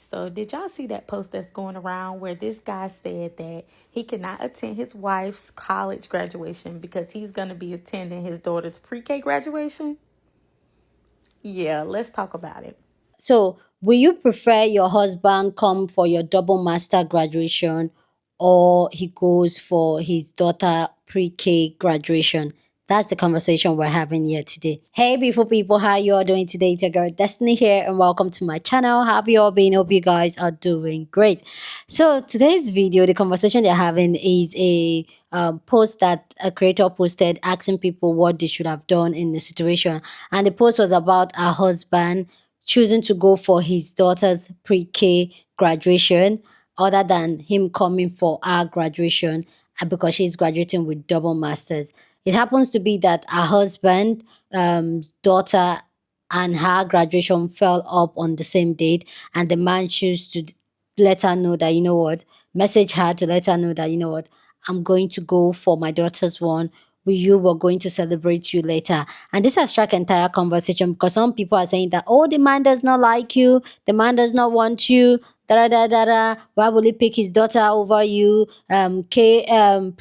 So, did y'all see that post that's going around where this guy said that he cannot attend his wife's college graduation because he's going to be attending his daughter's pre K graduation? Yeah, let's talk about it. So, will you prefer your husband come for your double master graduation or he goes for his daughter pre-K graduation? That's the conversation we're having here today. Hey, beautiful people, how you all doing today? It's your girl Destiny here, and welcome to my channel. How have you all been? Hope you guys are doing great. So, today's video, the conversation they're having is a post that a creator posted asking people what they should have done in the situation. And the post was about a husband choosing to go for his daughter's pre-K graduation other than him coming for our graduation because she's graduating with double masters. It happens to be that her husband, daughter, and her graduation fell up on the same date, and the man chose to let her know that, you know what, message her to let her know that, you know what, I'm going to go for my daughter's one. We you were going to celebrate you later. And this has struck entire conversation because some people are saying that, oh, the man does not like you, the man does not want you, da da da da. Why will he pick his daughter over you? Pre-K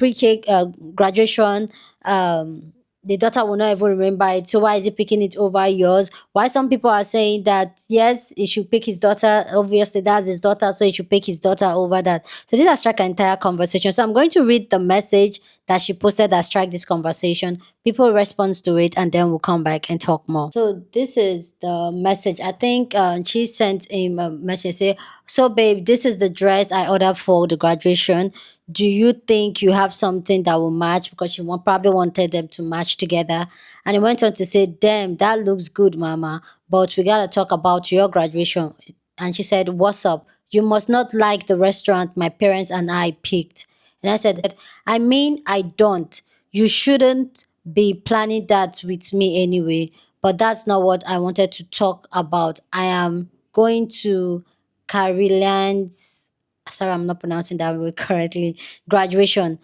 graduation. The daughter will not even remember it. So why is he picking it over yours? Why some people are saying that yes, he should pick his daughter. Obviously, that's his daughter, so he should pick his daughter over that. So this has struck an entire conversation. So I'm going to read the message that she posted that struck this conversation. People response to it, and then we'll come back and talk more. So this is the message. I think she sent him a message say, "So babe, this is the dress I ordered for the graduation. Do you think you have something that will match? Because she probably wanted them to match together." And he went on to say, "Damn, that looks good, mama. But we gotta talk about your graduation." And she said, "What's up? You must not like the restaurant my parents and I picked." And I said, "I mean, I don't. You shouldn't be planning that with me anyway. But that's not what I wanted to talk about. I am going to Caroline's, sorry, I'm not pronouncing that word correctly, graduation."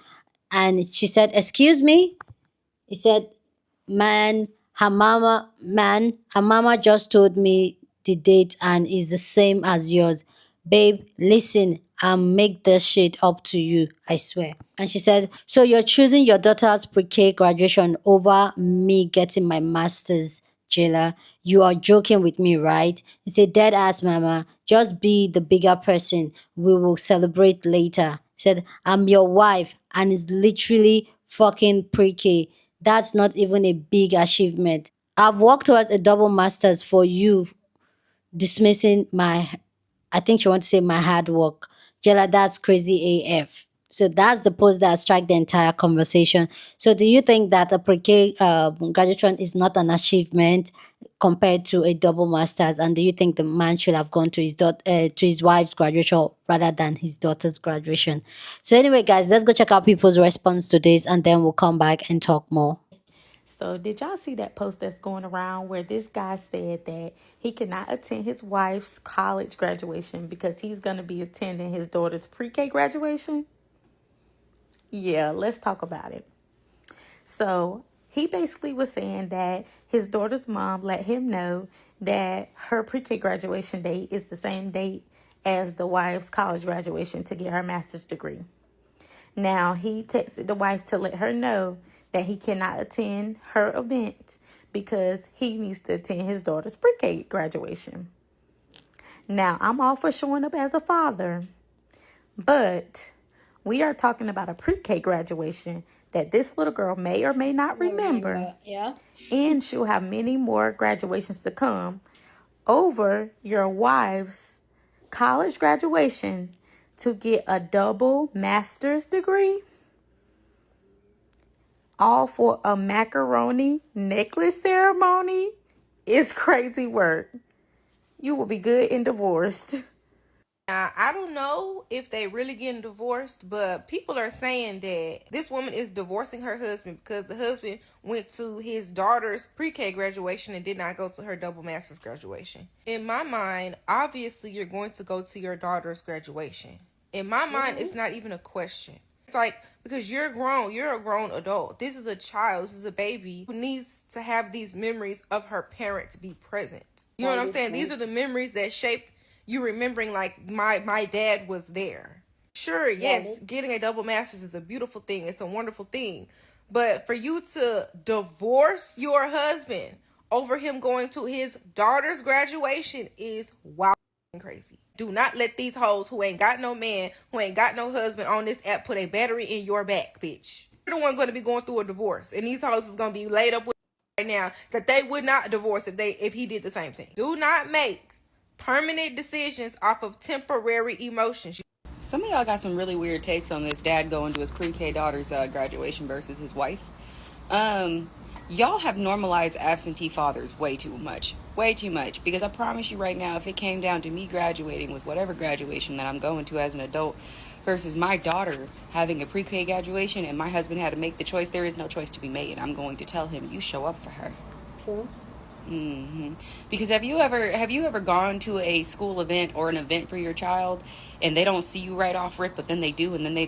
And she said, "Excuse me?" He said, her mama just told me the date and is the same as yours. Babe, listen, I'll make this shit up to you, I swear." And she said, "So you're choosing your daughter's pre-K graduation over me getting my master's, Jayla? You are joking with me, right?" He said, "Dead ass, mama. Just be the bigger person. We will celebrate later." He said, "I'm your wife and it's literally fucking pre-K. That's not even a big achievement. I've worked towards a double master's for you dismissing my, I think she wants to say my hard work. Jella, that's crazy AF." So that's the post that struck the entire conversation. So do you think that a pre-K graduation is not an achievement compared to a double master's? And do you think the man should have gone to to his wife's graduation rather than his daughter's graduation? So anyway, guys, let's go check out people's response to this, and then we'll come back and talk more. So, did y'all see that post that's going around where this guy said that he cannot attend his wife's college graduation because he's going to be attending his daughter's pre K graduation? Yeah, let's talk about it. So, he basically was saying that his daughter's mom let him know that her pre K graduation date is the same date as the wife's college graduation to get her master's degree. Now, he texted the wife to let her know that he cannot attend her event because he needs to attend his daughter's pre K graduation. Now, I'm all for showing up as a father, but we are talking about a pre K graduation that this little girl may or may not remember, Yeah. and she'll have many more graduations to come over your wife's college graduation to get a double master's degree, all for a macaroni necklace ceremony, is crazy work. You will be good and divorced. Now, I don't know if they really getting divorced, but people are saying that this woman is divorcing her husband because the husband went to his daughter's pre-K graduation and did not go to her double master's graduation. In my mind, obviously you're going to go to your daughter's graduation. In my mind, it's not even a question. It's like, because you're grown, you're a grown adult. This is a child, this is a baby who needs to have these memories of her parent to be present. You know what I'm saying? These are the memories that shape you remembering like my dad was there. Sure, yes, getting a double master's is a beautiful thing. It's a wonderful thing. But for you to divorce your husband over him going to his daughter's graduation is wild and crazy. Do not let these hoes who ain't got no man, who ain't got no husband on this app put a battery in your back, bitch. You're the one going to be going through a divorce. And these hoes is going to be laid up with right now that they would not divorce if he did the same thing. Do not make permanent decisions off of temporary emotions. Some of y'all got some really weird takes on this dad going to his pre-K daughter's graduation versus his wife. Y'all have normalized absentee fathers way too much. Way too much. Because I promise you right now, if it came down to me graduating with whatever graduation that I'm going to as an adult versus my daughter having a pre-K graduation and my husband had to make the choice, there is no choice to be made. I'm going to tell him, you show up for her. True. Because have you ever gone to a school event or an event for your child and they don't see you right off rip, but then they do, and then they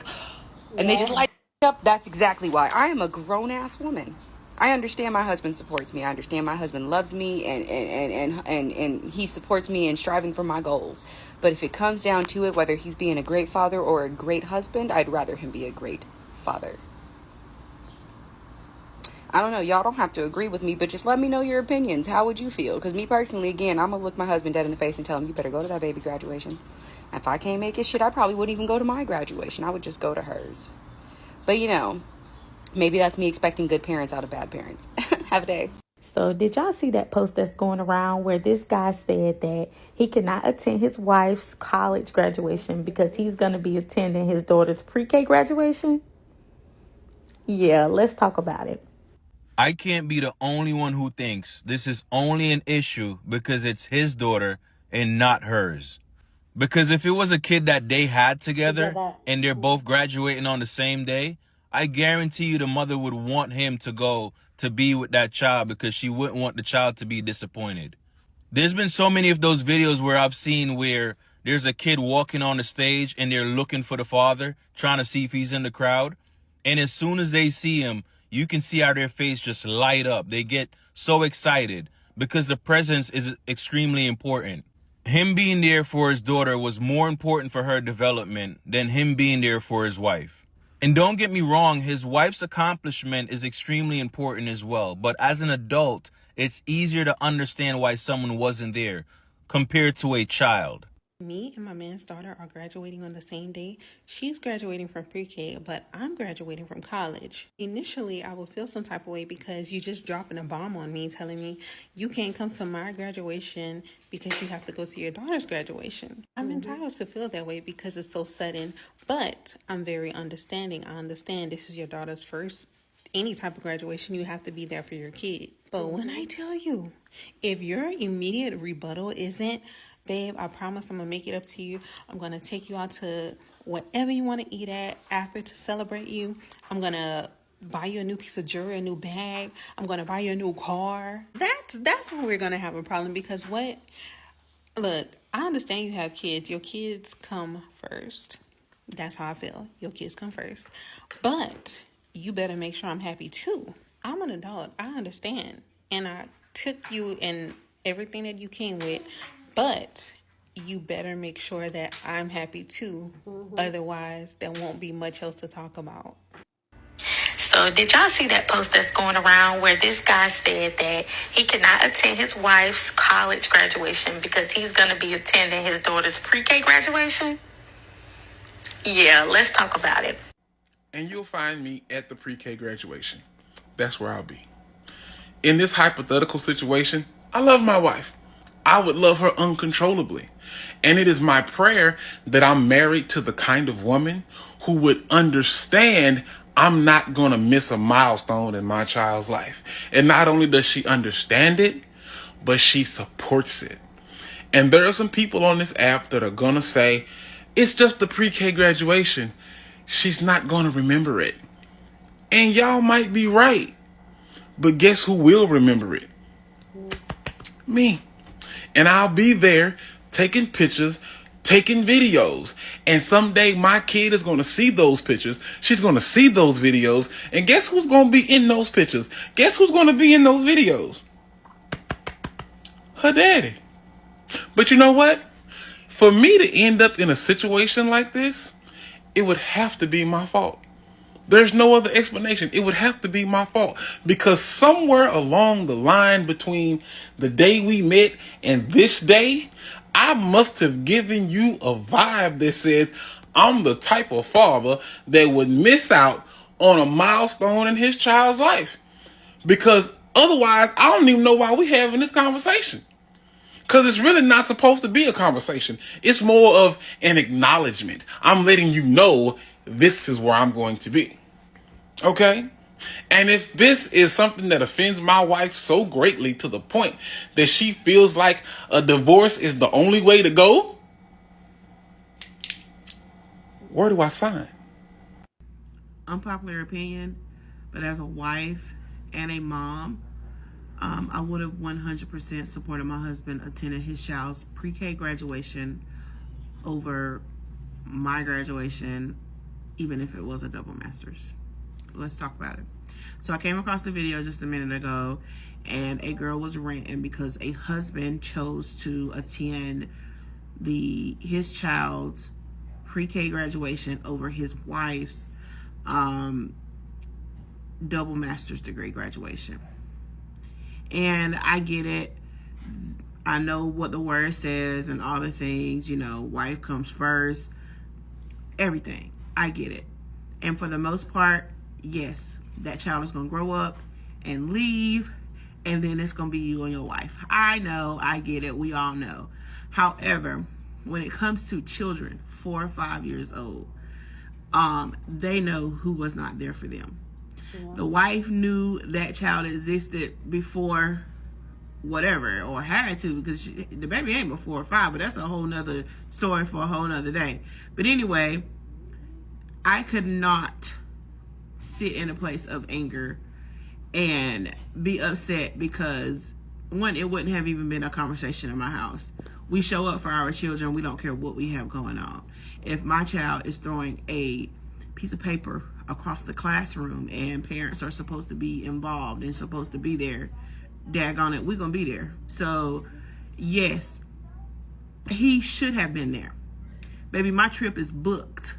just light up? That's exactly why. I am a grown-ass woman. I understand my husband supports me. I understand my husband loves me and he supports me in striving for my goals. But if it comes down to it, whether he's being a great father or a great husband, I'd rather him be a great father. I don't know. Y'all don't have to agree with me, but just let me know your opinions. How would you feel? Because me personally, again, I'm going to look my husband dead in the face and tell him, you better go to that baby graduation. If I can't make it, shit, I probably wouldn't even go to my graduation. I would just go to hers. But, you know, maybe that's me expecting good parents out of bad parents. Have a day. So did y'all see that post that's going around where this guy said that he cannot attend his wife's college graduation because he's going to be attending his daughter's pre-K graduation? Yeah, let's talk about it. I can't be the only one who thinks this is only an issue because it's his daughter and not hers. Because if it was a kid that they had together and they're both graduating on the same day, I guarantee you the mother would want him to go to be with that child because she wouldn't want the child to be disappointed. There's been so many of those videos where I've seen where there's a kid walking on the stage and they're looking for the father, trying to see if he's in the crowd. And as soon as they see him, you can see how their face just light up. They get so excited because the presence is extremely important. Him being there for his daughter was more important for her development than him being there for his wife. And don't get me wrong, his wife's accomplishment is extremely important as well. But as an adult, it's easier to understand why someone wasn't there compared to a child. Me and my man's daughter are graduating on the same day. She's graduating from pre-K, but I'm graduating from college. Initially, I would feel some type of way because you just dropping a bomb on me, telling me you can't come to my graduation because you have to go to your daughter's graduation. I'm entitled to feel that way because it's so sudden, but I'm very understanding. I understand this is your daughter's first any type of graduation. You have to be there for your kid. But when I tell you, if your immediate rebuttal isn't, babe, I promise I'm going to make it up to you. I'm going to take you out to whatever you want to eat at after to celebrate you. I'm going to buy you a new piece of jewelry, a new bag. I'm going to buy you a new car. That's when we're going to have a problem because what? Look, I understand you have kids. Your kids come first. That's how I feel. Your kids come first. But you better make sure I'm happy too. I'm an adult. I understand. And I took you and everything that you came with. But you better make sure that I'm happy too. Otherwise, there won't be much else to talk about. So did y'all see that post that's going around where this guy said that he cannot attend his wife's college graduation because he's going to be attending his daughter's pre-K graduation? Yeah, let's talk about it. And you'll find me at the pre-K graduation. That's where I'll be. In this hypothetical situation, I love my wife. I would love her uncontrollably. And it is my prayer that I'm married to the kind of woman who would understand I'm not going to miss a milestone in my child's life. And not only does she understand it, but she supports it. And there are some people on this app that are going to say, it's just the pre-K graduation. She's not going to remember it. And y'all might be right. But guess who will remember it? Me. And I'll be there taking pictures, taking videos. And someday my kid is going to see those pictures. She's going to see those videos. And guess who's going to be in those pictures? Guess who's going to be in those videos? Her daddy. But you know what? For me to end up in a situation like this, it would have to be my fault. There's no other explanation. It would have to be my fault, because somewhere along the line between the day we met and this day, I must have given you a vibe that says I'm the type of father that would miss out on a milestone in his child's life. Because otherwise, I don't even know why we're having this conversation. Because it's really not supposed to be a conversation. It's more of an acknowledgement. I'm letting you know this is where I'm going to be. Okay? And if this is something that offends my wife so greatly to the point that she feels like a divorce is the only way to go, where do I sign? Unpopular opinion, but as a wife and a mom, I would have 100% supported my husband attending his child's pre-K graduation over my graduation, even if it was a double master's. Let's talk about it. So I came across the video just a minute ago, and a girl was ranting because a husband chose to attend his child's pre-K graduation over his wife's double master's degree graduation. And I get it. I know what the word says and all the things, you know, wife comes first, everything. I get it. And for the most part, yes, that child is going to grow up and leave, and then it's going to be you and your wife. I know, I get it. We all know. However, when it comes to children 4 or 5 years old, they know who was not there for them. The wife knew that child existed before whatever, or had to, because the baby ain't but 4 or 5, but that's a whole nother story for a whole nother day. But anyway, I could not sit in a place of anger and be upset because, one, it wouldn't have even been a conversation in my house. We show up for our children. We don't care what we have going on. If my child is throwing a piece of paper across the classroom and parents are supposed to be involved and supposed to be there, daggone it, we're gonna be there. So yes, he should have been there. Baby, my trip is booked.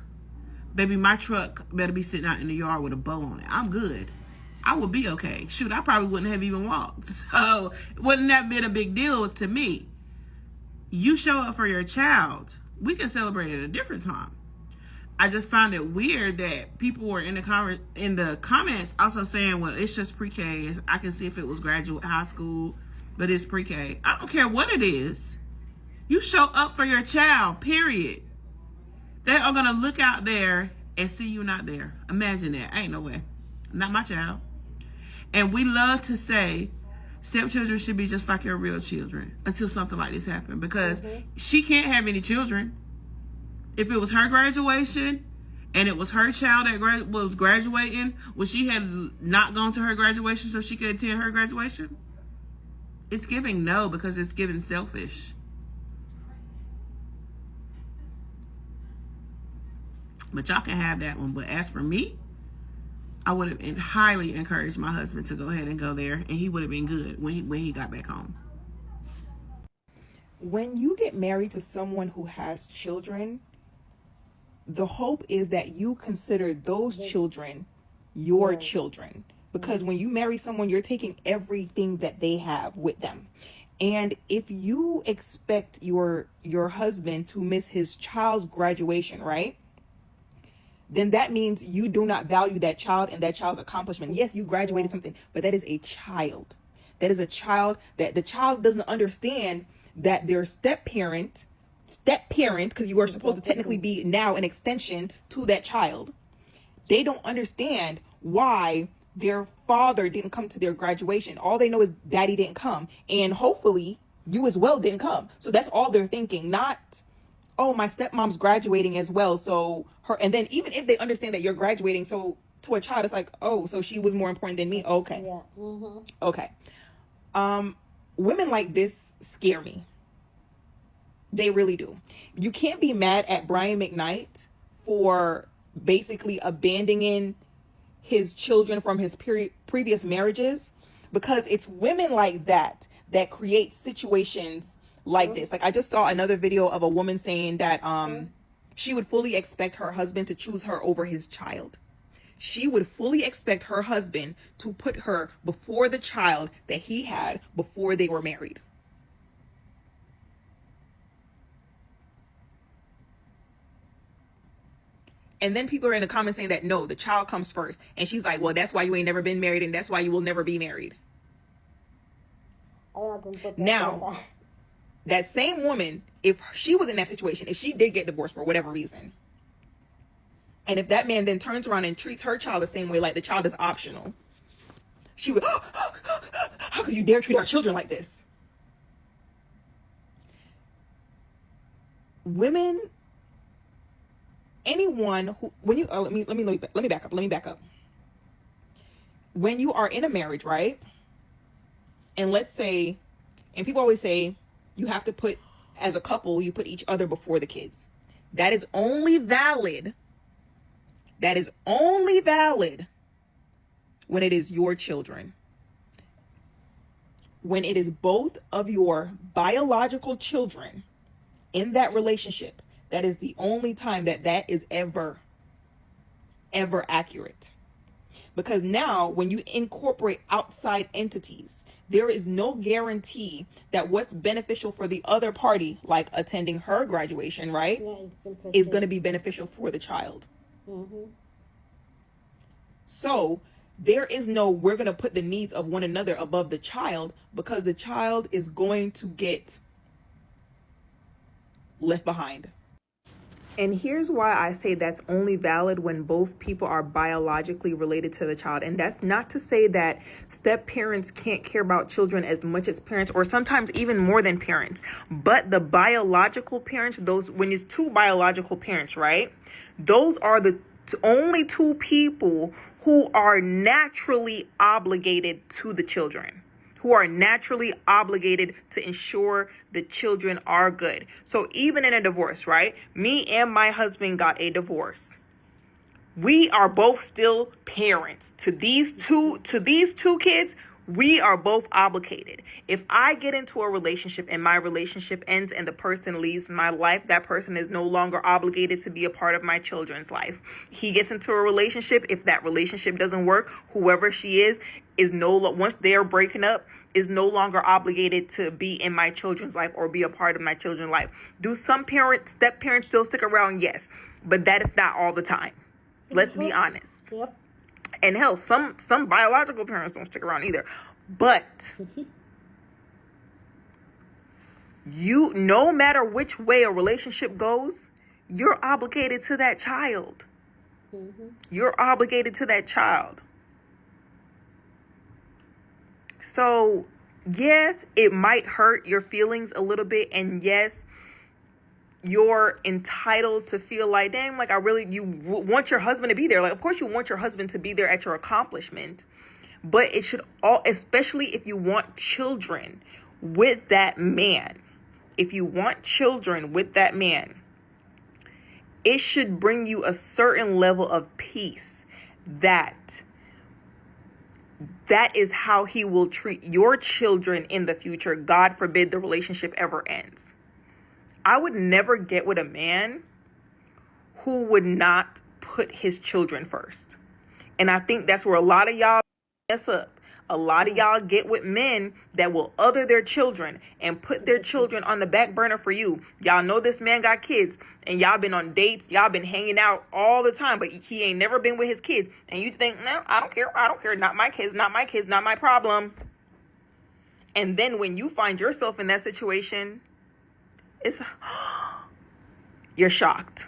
Baby, my truck better be sitting out in the yard with a bow on it. I'm good. I would be okay. Shoot, I probably wouldn't have even walked. So wouldn't that been a big deal to me? You show up for your child, we can celebrate at a different time. I just found it weird that people were in the comments also saying, well, it's just pre-K. I can see if it was graduate high school, but it's pre-K. I don't care what it is. You show up for your child, period. They are going to look out there and see you not there. Imagine that. Ain't no way. Not my child. And we love to say stepchildren should be just like your real children until something like this happened, because she can't have any children. If it was her graduation and it was her child that was graduating, would she have not gone to her graduation so she could attend her graduation? It's giving no, because it's giving selfish. But y'all can have that one. But as for me, I would have highly encouraged my husband to go ahead and go there, and he would have been good when he got back home. When you get married to someone who has children, the hope is that you consider those children your children. Because when you marry someone, you're taking everything that they have with them. And if you expect your husband to miss his child's graduation, right? Then that means you do not value that child and that child's accomplishment. Yes, you graduated something, but that is a child. That is a child that the child doesn't understand that their step parent, because you are supposed to technically be now an extension to that child. They don't understand why their father didn't come to their graduation. All they know is daddy didn't come. And hopefully you as well didn't come. So that's all they're thinking. Not, oh, my stepmom's graduating as well. So her, and then even if they understand that you're graduating, so to a child, it's like, oh, so she was more important than me. Okay. Yeah. Okay. Women like this scare me. They really do. You can't be mad at Brian McKnight for basically abandoning his children from his previous marriages, because it's women like that that create situations like this. Like I just saw another video of a woman saying that she would fully expect her husband to choose her over his child. She would fully expect her husband to put her before the child that he had before they were married. And then people are in the comments saying that no, the child comes first. And she's like, well, that's why you ain't never been married, and that's why you will never be married. Now, that same woman, if she was in that situation, if she did get divorced for whatever reason, and if that man then turns around and treats her child the same way, like the child is optional, she would, how could you dare treat our children like this? Women, anyone who, when you, let me back up. When you are in a marriage, right? And let's say, and people always say, you have to put, as a couple, you put each other before the kids. That is only valid. That is only valid when it is your children. When it is both of your biological children in that relationship, that is the only time that that is ever accurate. Because now when you incorporate outside entities, there is no guarantee that what's beneficial for the other party, like attending her graduation, right, is going to be beneficial for the child. So there is no, we're going to put the needs of one another above the child, because the child is going to get left behind. And here's why I say that's only valid when both people are biologically related to the child. And that's not to say that step parents can't care about children as much as parents, or sometimes even more than parents. But the biological parents, those, when it's two biological parents, right? Those are the only two people who are naturally obligated to the children, who are naturally obligated to ensure the children are good. So even in a divorce, right? Me and my husband got a divorce. We are both still parents to these two kids. We are both obligated. If I get into a relationship and my relationship ends and the person leaves my life, that person is no longer obligated to be a part of my children's life. He gets into a relationship. If that relationship doesn't work, whoever she is once they're breaking up, is no longer obligated to be in my children's life or be a part of my children's life. Do some step parents still stick around? Yes, but that is not all the time. Let's be honest. Yep. And hell, some biological parents don't stick around either. But you, no matter which way a relationship goes, you're obligated to that child. You're obligated to that child. So, yes, it might hurt your feelings a little bit. And yes, you're entitled to feel like, damn, like you want your husband to be there. Like, of course you want your husband to be there at your accomplishment. But it should especially if you want children with that man. If you want children with that man, it should bring you a certain level of peace that is how he will treat your children in the future. God forbid the relationship ever ends. I would never get with a man who would not put his children first. And I think that's where a lot of y'all mess up. A lot of y'all get with men that will other their children and put their children on the back burner for you. Y'all know this man got kids and y'all been on dates. Y'all been hanging out all the time, but he ain't never been with his kids. And you think, no, I don't care. Not my kids, not my problem. And then when you find yourself in that situation, you're shocked.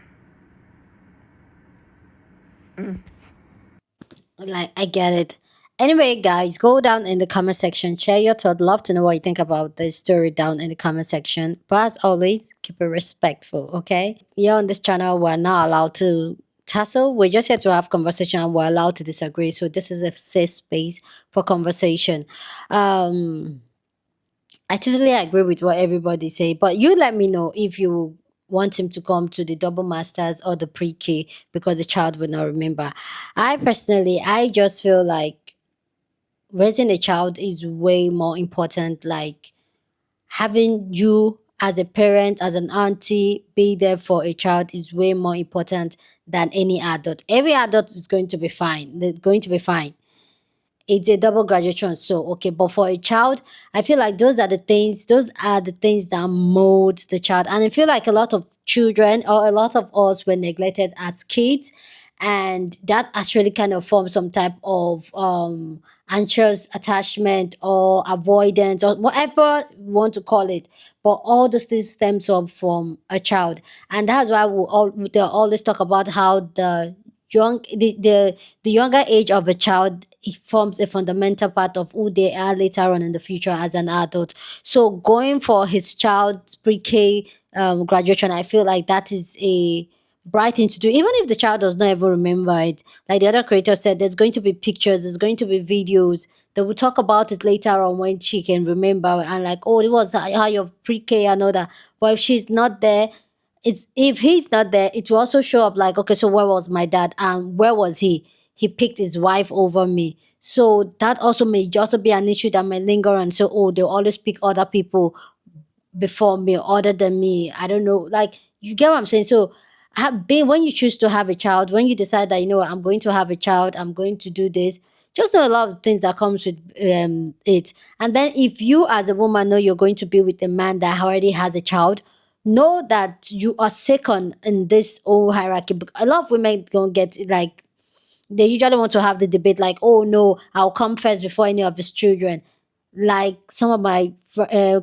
Like, I get it. Anyway, guys, go down in the comment section, share your thought. Love to know what you think about this story down in the comment section. But as always, keep it respectful, okay? Here on this channel, we're not allowed to tussle. We're just here to have conversation, and we're allowed to disagree. So this is a safe space for conversation. I totally agree with what everybody say, but you let me know if you want him to come to the double masters or the pre-K, because the child will not remember. I just feel like raising a child is way more important. Like having you as a parent, as an auntie, be there for a child is way more important than any adult. Every adult is going to be fine. They're going to be fine. It's a double graduation, so okay. But for a child, I feel like those are the things that mold the child. And I feel like a lot of children or a lot of us were neglected as kids, and that actually kind of forms some type of anxious attachment or avoidance or whatever you want to call it. But all those things stems up from a child, and that's why they always talk about how the younger age of a child, it forms a fundamental part of who they are later on in the future as an adult. So going for his child's pre-K graduation, I feel like that is a bright thing to do, even if the child does not ever remember it. Like the other creator said, there's going to be pictures, there's going to be videos. They will talk about it later on when she can remember, and like, oh, it was how your pre-K and all that. But if she's not there, if he's not there, it will also show up like, okay, so where was my dad and where was he? He picked his wife over me. So that also may also be an issue that may linger on. So, oh, they always pick other people before me, other than me. I don't know. Like, you get what I'm saying? So, when you choose to have a child, when you decide that, you know what, I'm going to have a child, I'm going to do this, just know a lot of things that comes with it. And then if you as a woman know you're going to be with a man that already has a child, know that you are second in this whole hierarchy. A lot of women don't get it, like, they usually want to have the debate like, oh no, I'll come first before any of his children. Like some of my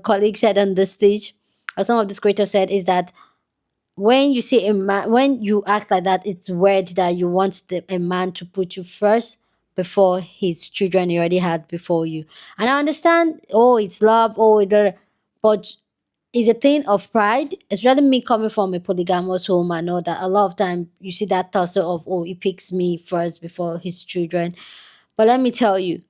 colleagues said on the stage, or some of the creators said, is that when you see a man, when you act like that, it's weird that you want a man to put you first before his children he already had before you. And I understand, oh, it's love, but it's a thing of pride, especially me coming from a polygamous home. I know that a lot of time you see that tussle of, oh, he picks me first before his children. But let me tell you,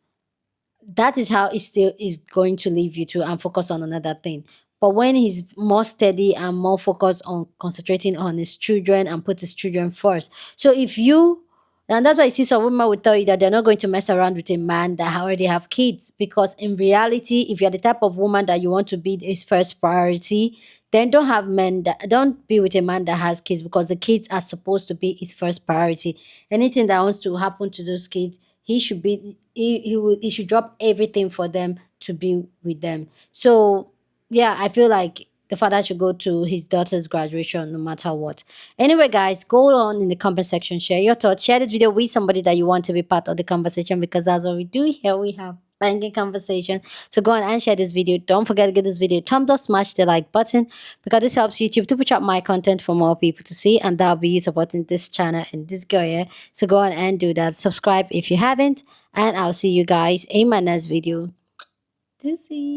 that is how he still is going to leave you to and focus on another thing. But when he's more steady and more focused on concentrating on his children and put his children first. So if you, and that's why I see some women will tell you that they're not going to mess around with a man that already have kids. Because in reality, if you're the type of woman that you want to be his first priority, then don't be with a man that has kids, because the kids are supposed to be his first priority. Anything that wants to happen to those kids, he should drop everything for them to be with them. So yeah, I feel like the father should go to his daughter's graduation no matter what. Anyway, guys, go on in the comment section, share your thoughts, share this video with somebody that you want to be part of the conversation, because that's what we do here. We have banging conversation. So go on and share this video. Don't forget to give this video a thumbs up, smash the like button, because this helps YouTube to push out my content for more people to see, and that'll be you supporting this channel and this girl here. So go on and do that. Subscribe if you haven't, and I'll see you guys in my next video. Deuces.